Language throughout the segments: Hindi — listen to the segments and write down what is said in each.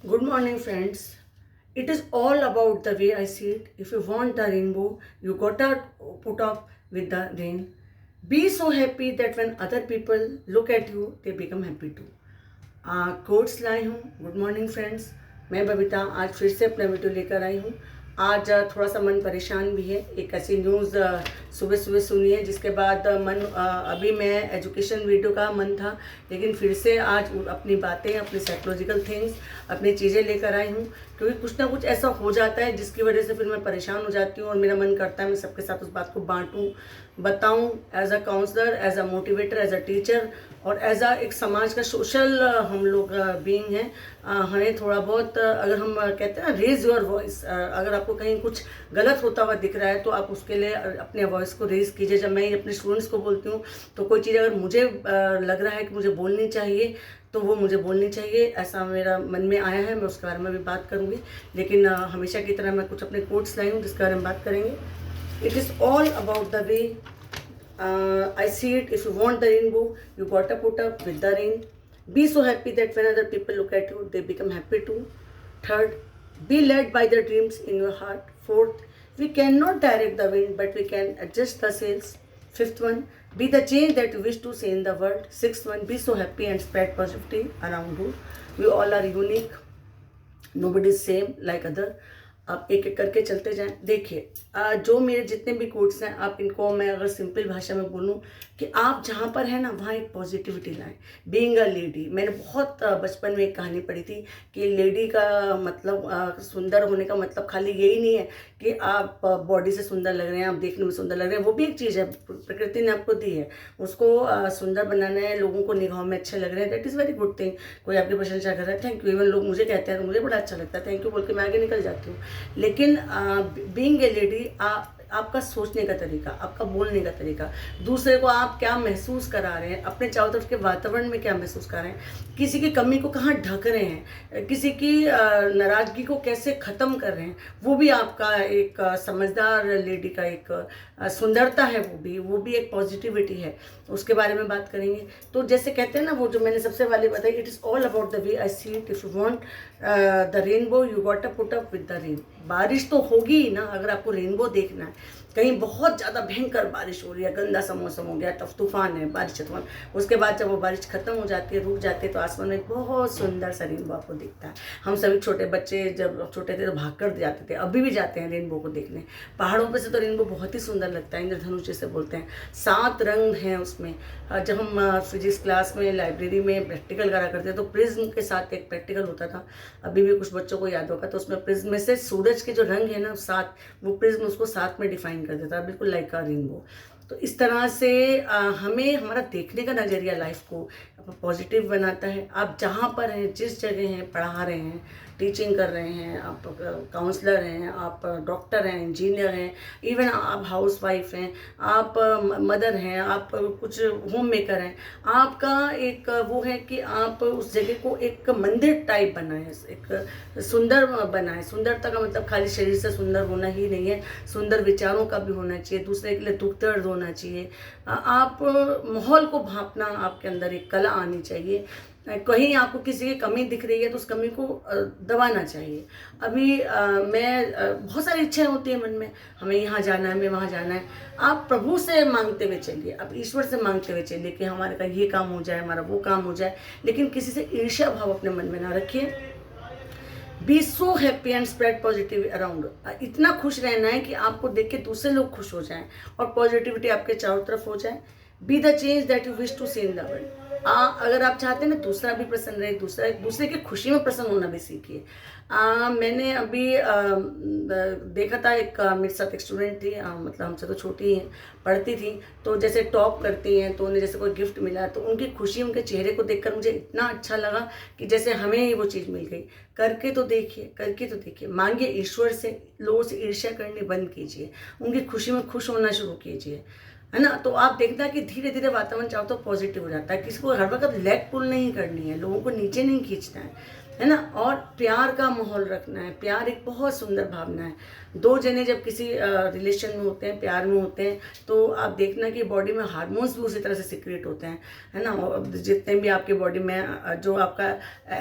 Good morning, friends. It is all about the way I see it. If you want the rainbow, you gotta put up with the rain. Be so happy that when other people look at you, they become happy too. Quotes लाई हूँ. Good morning friends. मैं बबीता आज फिर से अपना वीडियो लेकर आई हूँ. आज थोड़ा सा मन परेशान भी है. एक ऐसी न्यूज़ सुबह सुबह सुनी है जिसके बाद मन अभी मैं एजुकेशन वीडियो का मन था, लेकिन फिर से आज अपनी बातें, अपनी साइकोलॉजिकल थिंग्स, अपनी चीज़ें लेकर आई हूँ. क्योंकि कुछ ना कुछ ऐसा हो जाता है जिसकी वजह से फिर मैं परेशान हो जाती हूँ और मेरा मन करता है मैं सबके साथ उस बात को बांटूँ, बताऊँ, as a counsellor, as a motivator, as a teacher और एज अ एक समाज का सोशल हम लोग बीइंग हैं. हमें थोड़ा बहुत अगर हम कहते हैं ना रेज योर वॉइस, अगर आपको कहीं कुछ गलत होता हुआ दिख रहा है तो आप उसके लिए अपने वॉइस को रेज कीजिए. जब मैं अपने स्टूडेंट्स को बोलती हूँ तो कोई चीज़ अगर मुझे लग रहा है कि मुझे बोलनी चाहिए तो वो मुझे बोलनी चाहिए. ऐसा मेरा मन में आया है, मैं उसके बारे में भी बात करूँगी. लेकिन हमेशा की तरह मैं कुछ अपने कोट्स लाई हूँ जिसके बारे में बात करेंगे. It is all about the way I see it. If you want the rainbow, you gotta put up with the rain. Be so happy that when other people look at you, they become happy too. Third, be led by the dreams in your heart. Fourth, we cannot direct the wind, but we can adjust the sails. Fifth one, be the change that you wish to see in the world. Sixth one, be so happy and spread positivity around you. We all are unique. Nobody is same like other. आप एक एक करके चलते जाएं. देखिए, जो मेरे जितने भी कोट्स हैं, आप इनको मैं अगर सिंपल भाषा में बोलूं कि आप जहाँ पर हैं ना वहाँ एक पॉजिटिविटी लाएं. बीइंग अ लेडी, मैंने बहुत बचपन में एक कहानी पढ़ी थी कि लेडी का मतलब सुंदर होने का मतलब खाली यही नहीं है कि आप बॉडी से सुंदर लग रहे हैं, आप देखने में सुंदर लग रहे हैं. वो भी एक चीज़ है, प्रकृति ने आपको दी है. उसको सुंदर बनाना है, लोगों को निगाहों में अच्छे लग रहे हैं, that is very good thing. कोई आपकी प्रशंसा कर रहा है, थैंक यू. इवन लोग मुझे कहते हैं तो मुझे बड़ा अच्छा लगता है, थैंक यू बोल के मैं आगे निकल जाती हूँ. लेकिन बीइंग ए लेडी, आपका सोचने का तरीका, आपका बोलने का तरीका, दूसरे को आप क्या महसूस करा रहे हैं, अपने चारों तरफ के वातावरण में क्या महसूस कर रहे हैं, किसी की कमी को कहाँ ढक रहे हैं, किसी की नाराज़गी को कैसे ख़त्म कर रहे हैं, वो भी आपका एक समझदार लेडी का एक सुंदरता है. वो भी एक पॉजिटिविटी है. उसके बारे में बात करेंगे. तो जैसे कहते हैं ना, वो जो मैंने सबसे पहले बताई, it is all about the way I see it. If you want the rainbow, you got to put up with the rain. बारिश तो होगी ही ना. अगर आपको रेनबो देखना है, कहीं बहुत ज़्यादा भयंकर बारिश हो रही है, गंदा सा मौसम हो गया, तूफान है, बारिश तूफान, उसके बाद जब वो बारिश खत्म हो जाती है, रुक जाती है, तो आसमान में एक बहुत सुंदर सा रेनबो आपको दिखता है. हम सभी छोटे बच्चे जब छोटे थे तो भाग कर जाते थे, अभी भी जाते हैं रेनबो को देखने. पहाड़ों पर से तो रेनबो बहुत ही सुंदर लगता है, इंद्रधनुष जिसे बोलते हैं. 7 रंग हैं उसमें. जब हम फिजिक्स क्लास में लाइब्रेरी में प्रैक्टिकल करा करते थे तो प्रिज्म के साथ एक प्रैक्टिकल होता था, अभी भी कुछ बच्चों को याद होगा. तो उसमें प्रिज्म में से सूरज के जो रंग है ना 7, वो प्रिज्म उसको 7 में डिफाइन कर देता है, बिल्कुल लाइक का रेनबो. तो इस तरह से हमें हमारा देखने का नज़रिया लाइफ को पॉजिटिव बनाता है. आप जहाँ पर हैं, जिस जगह हैं, पढ़ा रहे हैं, टीचिंग कर रहे हैं, आप काउंसलर हैं, आप डॉक्टर हैं, इंजीनियर हैं, इवन आप हाउस वाइफ हैं, आप मदर हैं, आप कुछ होम मेकर हैं, आपका एक वो है कि आप उस जगह को एक मंदिर टाइप बनाएं, एक सुंदर बनाएं. सुंदरता का मतलब खाली शरीर से सुंदर होना ही नहीं है, सुंदर विचारों का भी होना चाहिए, दूसरे के लिए दुख दर्द होना चाहिए. आप माहौल को भांपना, आपके अंदर एक कला आनी चाहिए. कहीं आपको किसी की कमी दिख रही है तो उस कमी को दबाना चाहिए. अभी मैं बहुत सारी इच्छाएं होती हैं मन में, हमें यहाँ जाना है, हमें वहाँ जाना है. आप प्रभु से मांगते हुए चलिए, आप ईश्वर से मांगते हुए चलिए कि हमारे का ये काम हो जाए, हमारा वो काम हो जाए, लेकिन किसी से ईर्ष्या भाव अपने मन में ना रखिए. Be so happy and spread positive around. इतना खुश रहना है कि आपको देख के दूसरे लोग खुश हो जाएं और पॉजिटिविटी आपके चारों तरफ हो जाए. Be the change that you wish to see in the world. अगर आप चाहते हैं ना दूसरा भी प्रसन्न रहे, दूसरे की खुशी में प्रसन्न होना भी सीखिए. मैंने अभी देखा था, एक मेरे साथ एक स्टूडेंट थी, मतलब हमसे तो छोटी हैं, पढ़ती थी, तो जैसे टॉप करती हैं तो उन्हें जैसे कोई गिफ्ट मिला तो उनकी खुशी, उनके चेहरे को देखकर मुझे इतना अच्छा लगा कि जैसे हमें ही वो चीज़ मिल गई. करके तो देखिए, मांगिए ईश्वर से, लोगों से ईर्ष्या करनी बंद कीजिए, उनकी खुशी में खुश होना शुरू कीजिए, है ना. तो आप देखना कि धीरे धीरे वातावरण चाहो तो पॉजिटिव हो जाता है. किसी को हर वक्त लेग पुल नहीं करनी है, लोगों को नीचे नहीं खींचना है. है ना। और प्यार का माहौल रखना है। प्यार एक बहुत सुंदर भावना है। दो जने जब किसी रिलेशन में होते हैं, प्यार में होते हैं, तो आप देखना कि बॉडी में हार्मोन्स भी उसी तरह से सिक्रेट होते हैं, है ना। और जितने भी आपके बॉडी में जो आपका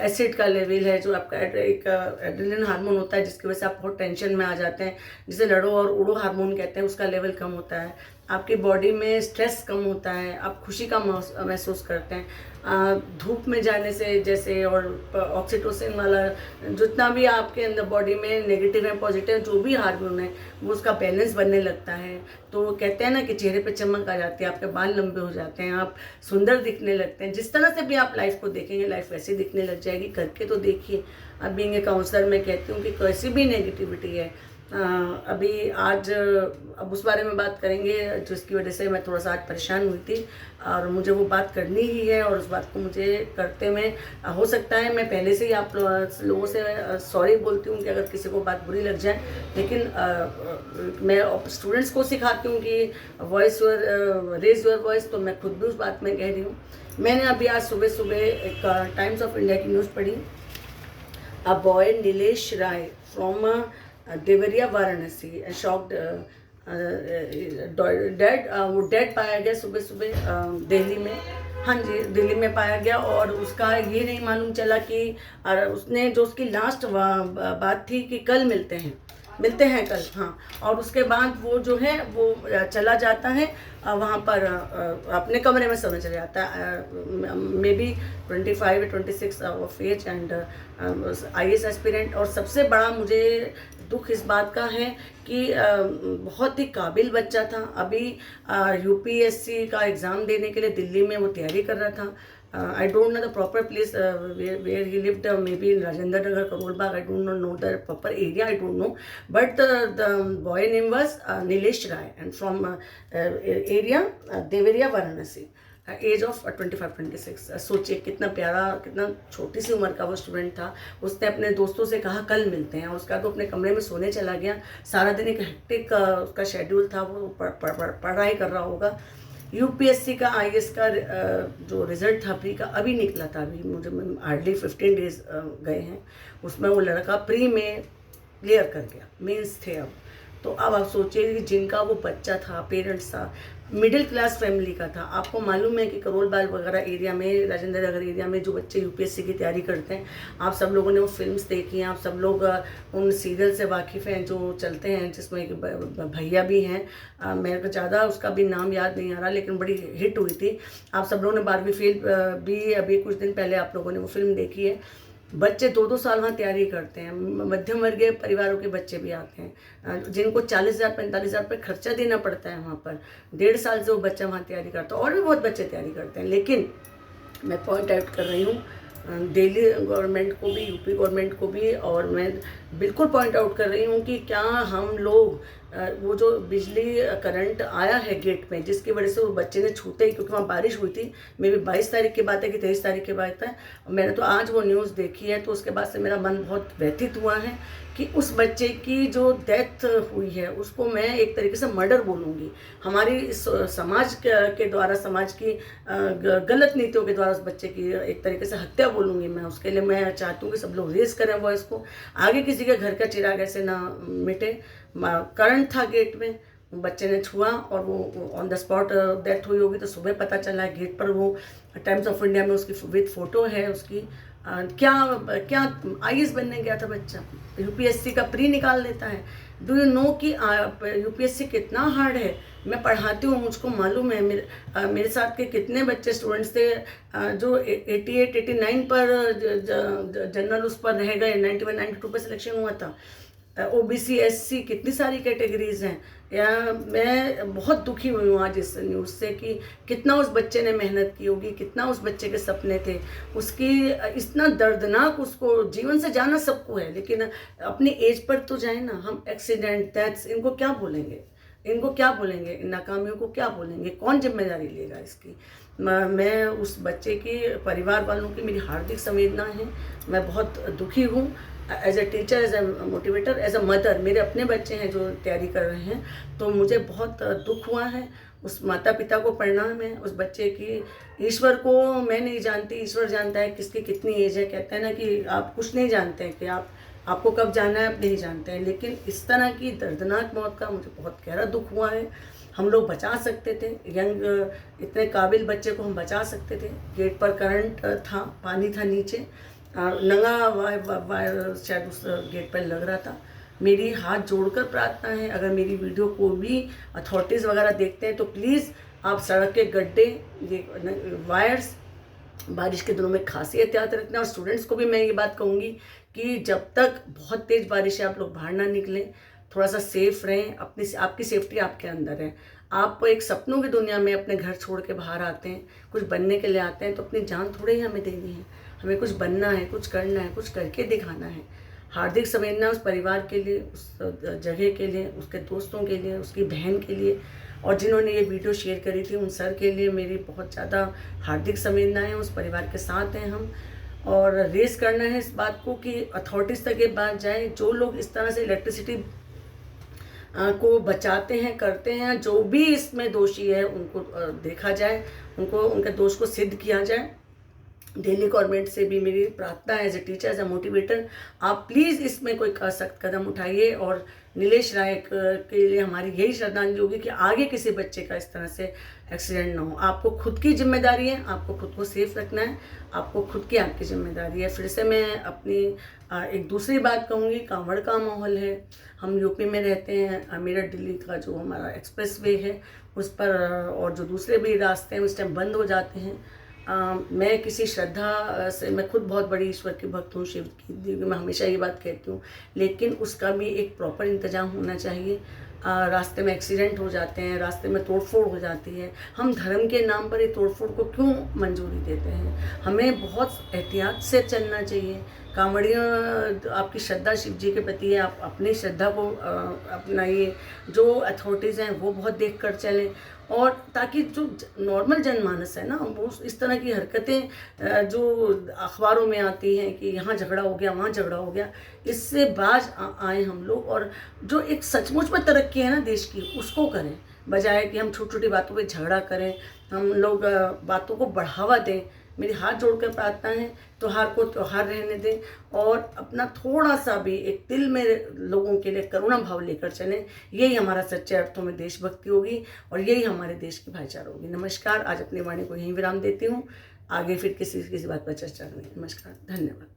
एसिड का लेवल है, जो आपका एक एड्रेनलिन हार्मोन होता है जिसकी वजह से आप बहुत टेंशन में आ जाते हैं, जिसे लड़ो और उड़ो हार्मोन कहते हैं, उसका लेवल कम होता है। आपकी बॉडी में स्ट्रेस कम होता है, आप खुशी का महसूस करते हैं। धूप में जाने से जैसे, और ऑक्सीटोसिन वाला जितना भी आपके अंदर बॉडी में नेगेटिव है पॉजिटिव जो भी हार्मोन है वो उसका बैलेंस बनने लगता है। तो कहते हैं ना कि चेहरे पे चमक आ जाती है, आपके बाल लंबे हो जाते हैं, आप सुंदर दिखने लगते हैं। जिस तरह से भी आप लाइफ को देखेंगे, लाइफ वैसे दिखने लग जाएगी। करके तो देखिए। अब बीइंग ए काउंसलर मैं कहती हूँ कि कैसी भी नेगेटिविटी है, अभी आज अब उस बारे में बात करेंगे जिसकी वजह से मैं थोड़ा सा आज परेशान हुई थी, और मुझे वो बात करनी ही है। और उस बात को मुझे करते में हो सकता है मैं पहले से ही आप लोगों से सॉरी बोलती हूँ कि अगर किसी को बात बुरी लग जाए, लेकिन मैं स्टूडेंट्स को सिखाती हूँ कि रेज योर वॉइस, तो मैं खुद भी उस बात में कह रही हूँ। मैंने अभी आज सुबह सुबह एक टाइम्स ऑफ इंडिया की न्यूज़ पढ़ी। A boy Nilesh Rai from Deoria Varanasi shocked dead, वो डेड पाया गया सुबह सुबह दिल्ली में। हाँ जी, दिल्ली में पाया गया। और उसका ये नहीं मालूम चला कि उसने जो उसकी लास्ट बात थी कि कल मिलते हैं कल, हाँ। और उसके बाद वो जो है वो चला जाता है वहाँ पर अपने कमरे में सोने चले जाता है। मे बी 25 या 26 of age and IAS aspirant. और सबसे बड़ा मुझे दुख इस बात का है कि बहुत ही काबिल बच्चा था। अभी UPSC का एग्ज़ाम देने के लिए दिल्ली में वो तैयारी कर रहा था। I don't know the proper place where he lived, maybe in Rajendra Nagar, Karol Bagh. I don't know the proper area, I don't know. But the boy name was Nilesh Rai and from area Devariya, Varanasi. Age of 25-26। सोचिए कितना प्यारा, कितना छोटी सी उम्र का वो स्टूडेंट था। उसने अपने दोस्तों से कहा कल मिलते हैं, उसका तो अपने कमरे में सोने चला गया। सारा दिन एक हेक्टिक उसका शेड्यूल था, वो पढ़ाई कर रहा होगा। UPSC का IAS का जो रिज़ल्ट था प्री का अभी निकला था। अभी मुझे हार्डली 15 डेज गए हैं। उसमें वो लड़का प्री में क्लियर कर गया, मेंस थे अब। तो अब आप सोचिए कि जिनका वो बच्चा था, पेरेंट्स था, मिडिल क्लास फैमिली का था। आपको मालूम है कि करोल बाग वगैरह एरिया में, राजेंद्र नगर एरिया में जो बच्चे UPSC की तैयारी करते हैं, आप सब लोगों ने वो फिल्म्स देखी हैं, आप सब लोग उन सीरियल से वाकिफ़ हैं जो चलते हैं, जिसमें एक भैया भी हैं। मेरे को ज़्यादा उसका भी नाम याद नहीं आ रहा, लेकिन बड़ी हिट हुई थी। आप सब लोगों ने 12वीं फेल भी अभी कुछ दिन पहले आप लोगों ने वो फिल्म देखी है। बच्चे 2-2 साल वहाँ तैयारी करते हैं। मध्यम वर्गीय परिवारों के बच्चे भी आते हैं जिनको 40,000-45,000 रुपये खर्चा देना पड़ता है वहाँ पर। 1.5 साल से वो बच्चा वहाँ तैयारी करता है, और भी बहुत बच्चे तैयारी करते हैं। लेकिन मैं पॉइंट आउट कर रही हूँ दिल्ली गवर्नमेंट को भी, UP गवर्नमेंट को भी, और मैं बिल्कुल पॉइंट आउट कर रही हूँ कि क्या हम लोग वो जो बिजली करंट आया है गेट में, जिसकी वजह से वो बच्चे ने छूते ही, क्योंकि वहाँ बारिश हुई थी, मे बी 22 तारीख की बात है कि 23 तारीख की बात है। मैंने तो आज वो न्यूज़ देखी है, तो उसके बाद से मेरा मन बहुत व्यथित हुआ है कि उस बच्चे की जो डेथ हुई है उसको मैं एक तरीके से मर्डर बोलूँगी। हमारी समाज के द्वारा, समाज की गलत नीतियों के द्वारा उस बच्चे की एक तरीके से हत्या बोलूँगी मैं। उसके लिए मैं चाहती हूँ कि सब लोग रेस करें वॉइस को, आगे किसी के घर का चिराग ऐसे ना मिटे। करंट था गेट में, बच्चे ने छुआ और वो ऑन द स्पॉट डेथ हुई होगी। तो सुबह पता चला गेट पर, वो टाइम्स ऑफ इंडिया में उसकी विद फोटो है उसकी। क्या IAS बनने गया था बच्चा, UPSC का प्री निकाल लेता है। डू यू नो कि UPSC कितना हार्ड है। मैं पढ़ाती हूँ, मुझको मालूम है। मेरे साथ के कितने बच्चे स्टूडेंट्स थे जो 88-89 पर जनरल उस पर रह गए, 91-92 पर सिलेक्शन हुआ था। OBC SC कितनी सारी कैटेगरीज हैं। या मैं बहुत दुखी हुई हूँ आज इस न्यूज़ से कि कितना उस बच्चे ने मेहनत की होगी, कितना उस बच्चे के सपने थे, उसकी इतना दर्दनाक, उसको जीवन से जाना सबको है, लेकिन अपनी एज पर तो जाए ना। हम एक्सीडेंट, डेथ्स, इनको क्या बोलेंगे, इन नाकामियों को क्या बोलेंगे, कौन जिम्मेदारी लेगा इसकी। मैं उस बच्चे की परिवार वालों की मेरी हार्दिक संवेदना है। मैं बहुत दुखी हूँ as a teacher, as a motivator, as a mother. मेरे अपने बच्चे हैं जो तैयारी कर रहे हैं, तो मुझे बहुत दुख हुआ है। उस माता पिता को प्रणाम है, उस बच्चे की। ईश्वर को मैं नहीं जानती, ईश्वर जानता है किसकी कितनी एज है। कहते हैं ना कि आप कुछ नहीं जानते हैं, कि आपको कब जाना है आप नहीं जानते हैं। लेकिन इस तरह की दर्दनाक मौत का मुझे बहुत गहरा दुख हुआ है। हम लोग बचा सकते थे, यंग इतने काबिल बच्चे को हम बचा सकते थे। गेट पर करंट था, पानी था नीचे, नंगा वायर शायद उस गेट पर लग रहा था। मेरी हाथ जोड़कर प्रार्थना है, अगर मेरी वीडियो को भी अथॉरिटीज़ वगैरह देखते हैं तो प्लीज़ आप सड़क के गड्ढे, ये वायर्स, बारिश के दिनों में खासी एहतियात रखना। और स्टूडेंट्स को भी मैं ये बात कहूँगी कि जब तक बहुत तेज़ बारिश है आप लोग बाहर ना निकलें, थोड़ा सा सेफ रहें। आपकी सेफ्टी आपके अंदर है। आप एक सपनों की दुनिया में अपने घर छोड़ के बाहर आते हैं, कुछ बनने के लिए आते हैं, तो अपनी जान थोड़े ही हमें देनी है। हमें कुछ बनना है, कुछ करना है, कुछ करके दिखाना है। हार्दिक संवेदना उस परिवार के लिए, उस जगह के लिए, उसके दोस्तों के लिए, उसकी बहन के लिए, और जिन्होंने ये वीडियो शेयर करी थी उन सर के लिए मेरी बहुत ज़्यादा हार्दिक संवेदनाएं। उस परिवार के साथ हैं हम, और रेस करना है इस बात को कि अथॉरिटीज़ तक ये बात जाए। जो लोग इस तरह से इलेक्ट्रिसिटी को बचाते हैं, करते हैं, जो भी इसमें दोषी है उनको देखा जाए, उनको उनके दोष को सिद्ध किया जाए। दिल्ली गवर्नमेंट से भी मेरी प्रार्थना है, as a teacher, as a motivator, आप प्लीज़ इसमें कोई सख्त कदम उठाइए। और नीलेश राय के लिए हमारी यही श्रद्धांजलि होगी कि आगे किसी बच्चे का इस तरह से एक्सीडेंट ना हो। आपको खुद की जिम्मेदारी है, आपको खुद को सेफ रखना है, आपको खुद की आपकी जिम्मेदारी है। फिर से मैं अपनी एक दूसरी बात कहूँगी, कांवड़ का माहौल है। हम यूपी में रहते हैं, मेरठ दिल्ली का जो हमारा एक्सप्रेस वे है उस पर, और जो दूसरे भी रास्ते हैं उस टाइम बंद हो जाते हैं। मैं किसी श्रद्धा से, मैं खुद बहुत बड़ी ईश्वर की भक्त हूँ, शिव की, मैं हमेशा ये बात कहती हूँ, लेकिन उसका भी एक प्रॉपर इंतजाम होना चाहिए। रास्ते में एक्सीडेंट हो जाते हैं, रास्ते में तोड़फोड़ हो जाती है। हम धर्म के नाम पर ये तोड़फोड़ को क्यों मंजूरी देते हैं? हमें बहुत एहतियात से चलना चाहिए। कांवड़ियों, आपकी श्रद्धा शिव जी के प्रति है, आप अपनी श्रद्धा को अपनाइए। जो अथॉरिटीज़ हैं वो बहुत देख कर चलें, और ताकि जो नॉर्मल जनमानस है ना, वो इस तरह की हरकतें जो अखबारों में आती हैं कि यहाँ झगड़ा हो गया, वहाँ झगड़ा हो गया, इससे बाज आए हम लोग। और जो एक सचमुच में तरक्की है ना देश की, उसको करें, बजाय कि हम छोटी छोटी बातों पे झगड़ा करें, हम लोग बातों को बढ़ावा दें। मेरी हाथ जोड़कर प्रार्थना है, त्योहार को त्योहार रहने दें, और अपना थोड़ा सा भी एक दिल में लोगों के लिए करुणा भाव लेकर चलें। यही हमारा सच्चे अर्थों में देशभक्ति होगी, और यही हमारे देश की भाईचारा होगी। नमस्कार, आज अपनी वाणी को यहीं विराम देती हूँ। आगे फिर किसी बात पर चर्चा करेंगे। नमस्कार, धन्यवाद।